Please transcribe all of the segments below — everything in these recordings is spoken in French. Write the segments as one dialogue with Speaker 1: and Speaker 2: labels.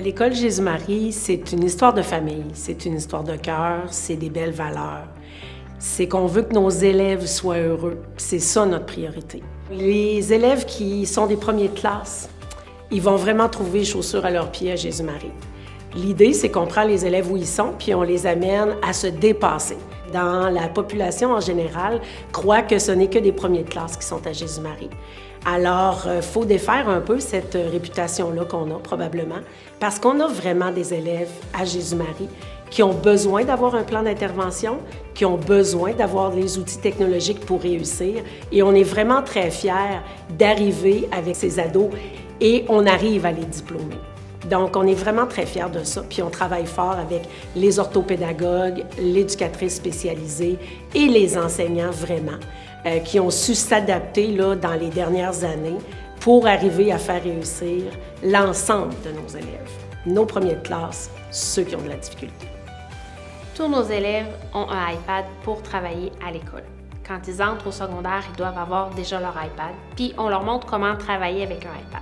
Speaker 1: L'école Jésus-Marie, c'est une histoire de famille, c'est une histoire de cœur, c'est des belles valeurs. C'est qu'on veut que nos élèves soient heureux. C'est ça notre priorité. Les élèves qui sont des premiers de classe, ils vont vraiment trouver chaussures à leurs pieds à Jésus-Marie. L'idée, c'est qu'on prend les élèves où ils sont, puis on les amène à se dépasser. Dans la population en général, croit que ce n'est que des premiers de classe qui sont à Jésus-Marie. Alors, il faut défaire un peu cette réputation-là qu'on a probablement, parce qu'on a vraiment des élèves à Jésus-Marie qui ont besoin d'avoir un plan d'intervention, qui ont besoin d'avoir les outils technologiques pour réussir. Et on est vraiment très fiers d'arriver avec ces ados et on arrive à les diplômer. Donc, on est vraiment très fiers de ça. Puis, on travaille fort avec les orthopédagogues, l'éducatrice spécialisée et les enseignants vraiment, qui ont su s'adapter là, dans les dernières années pour arriver à faire réussir l'ensemble de nos élèves, nos premiers de classe, ceux qui ont de la difficulté.
Speaker 2: Tous nos élèves ont un iPad pour travailler à l'école. Quand ils entrent au secondaire, ils doivent avoir déjà leur iPad, puis on leur montre comment travailler avec un iPad.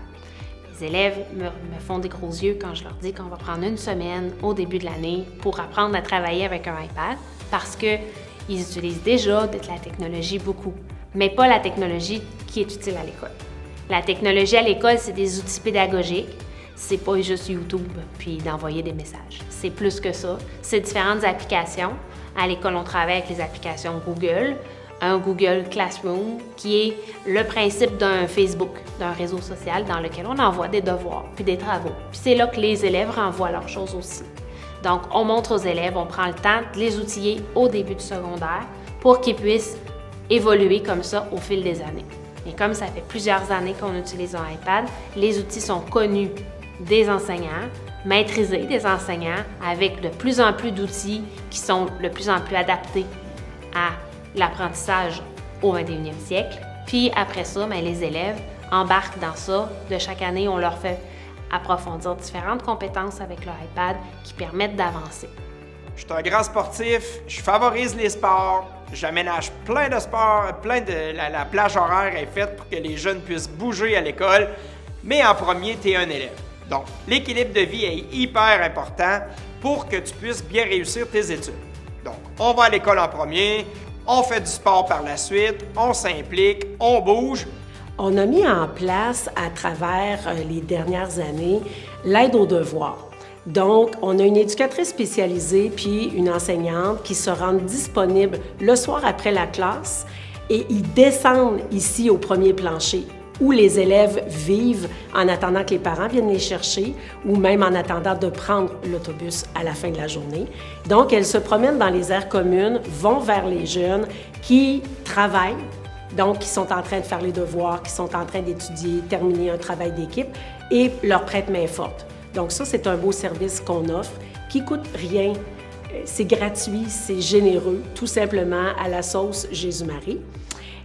Speaker 2: Les élèves me font des gros yeux quand je leur dis qu'on va prendre une semaine au début de l'année pour apprendre à travailler avec un iPad parce qu'ils utilisent déjà de la technologie beaucoup, mais pas la technologie qui est utile à l'école. La technologie à l'école, c'est des outils pédagogiques. C'est pas juste YouTube puis d'envoyer des messages. C'est plus que ça. C'est différentes applications. À l'école, on travaille avec les applications Google, un Google Classroom qui est le principe d'un Facebook, d'un réseau social dans lequel on envoie des devoirs puis des travaux. Puis c'est là que les élèves renvoient leurs choses aussi. Donc, on montre aux élèves, on prend le temps de les outiller au début du secondaire pour qu'ils puissent évoluer comme ça au fil des années. Et comme ça fait plusieurs années qu'on utilise un iPad, les outils sont connus des enseignants, maîtrisés des enseignants, avec de plus en plus d'outils qui sont de plus en plus adaptés à l'apprentissage au 21e siècle. Puis après ça, les élèves embarquent dans ça. De chaque année, on leur fait approfondir différentes compétences avec leur iPad qui permettent d'avancer.
Speaker 3: Je suis un grand sportif, je favorise les sports, j'aménage plein de sports, la plage horaire est faite pour que les jeunes puissent bouger à l'école, mais en premier, tu es un élève. Donc, l'équilibre de vie est hyper important pour que tu puisses bien réussir tes études. Donc, on va à l'école en premier, on fait du sport par la suite, on s'implique, on bouge.
Speaker 1: On a mis en place, à travers les dernières années, l'aide aux devoirs. Donc, on a une éducatrice spécialisée puis une enseignante qui se rendent disponibles le soir après la classe et ils descendent ici au premier plancher où les élèves vivent en attendant que les parents viennent les chercher ou même en attendant de prendre l'autobus à la fin de la journée. Donc, elles se promènent dans les aires communes, vont vers les jeunes qui travaillent, donc qui sont en train de faire les devoirs, qui sont en train d'étudier, terminer un travail d'équipe et leur prêtent main forte. Donc ça, c'est un beau service qu'on offre qui coûte rien. C'est gratuit, c'est généreux, tout simplement à la sauce Jésus-Marie.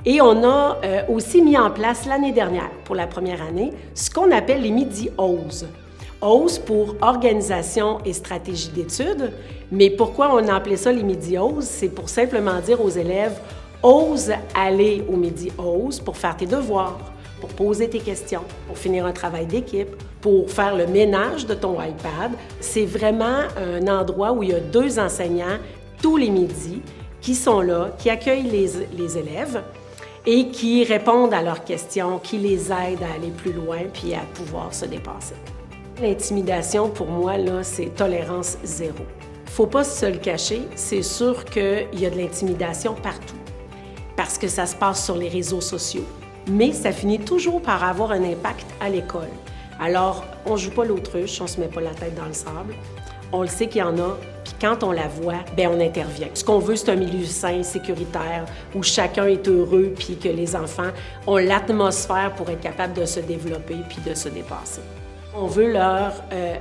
Speaker 1: Et on a aussi mis en place l'année dernière, pour la première année, ce qu'on appelle les Midi OSE. OSE pour Organisation et Stratégie d'études. Mais pourquoi on a appelé ça les Midi OSE? C'est pour simplement dire aux élèves, ose aller au Midi OSE pour faire tes devoirs, pour poser tes questions, pour finir un travail d'équipe, pour faire le ménage de ton iPad. C'est vraiment un endroit où il y a 2 enseignants tous les midis qui sont là, qui accueillent les élèves et qui répondent à leurs questions, qui les aident à aller plus loin puis à pouvoir se dépasser. L'intimidation, pour moi, là, c'est tolérance zéro. Faut pas se le cacher, c'est sûr qu'il y a de l'intimidation partout parce que ça se passe sur les réseaux sociaux. Mais ça finit toujours par avoir un impact à l'école. Alors, on ne joue pas l'autruche, on ne se met pas la tête dans le sable. On le sait qu'il y en a, puis quand on la voit, on intervient. Ce qu'on veut, c'est un milieu sain, sécuritaire, où chacun est heureux, puis que les enfants ont l'atmosphère pour être capables de se développer puis de se dépasser. On veut leur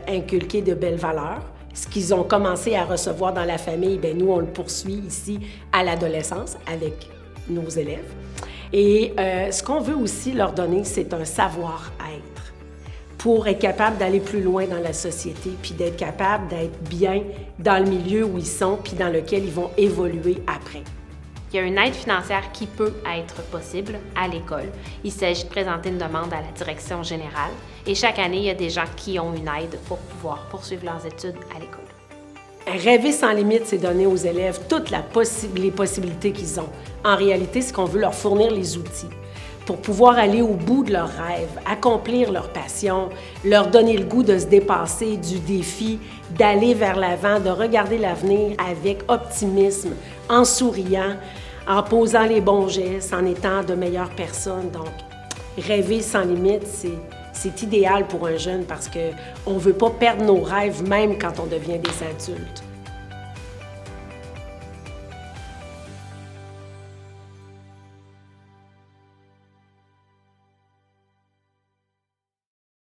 Speaker 1: inculquer de belles valeurs. Ce qu'ils ont commencé à recevoir dans la famille, nous, on le poursuit ici à l'adolescence avec nos élèves. Et ce qu'on veut aussi leur donner, c'est un savoir-être pour être capable d'aller plus loin dans la société, puis d'être capable d'être bien dans le milieu où ils sont, puis dans lequel ils vont évoluer après. Il
Speaker 2: il y a une aide financière qui peut être possible à l'école. Il s'agit de présenter une demande à la direction générale et chaque année, il y a des gens qui ont une aide pour pouvoir poursuivre leurs études à l'école.
Speaker 1: Rêver sans limite, c'est donner aux élèves toutes les possibilités qu'ils ont. En réalité, c'est qu'on veut leur fournir les outils pour pouvoir aller au bout de leurs rêves, accomplir leur passion, leur donner le goût de se dépasser du défi, d'aller vers l'avant, de regarder l'avenir avec optimisme, en souriant, en posant les bons gestes, en étant de meilleures personnes. Donc, rêver sans limite, c'est idéal pour un jeune parce qu'on ne veut pas perdre nos rêves même quand on devient des adultes.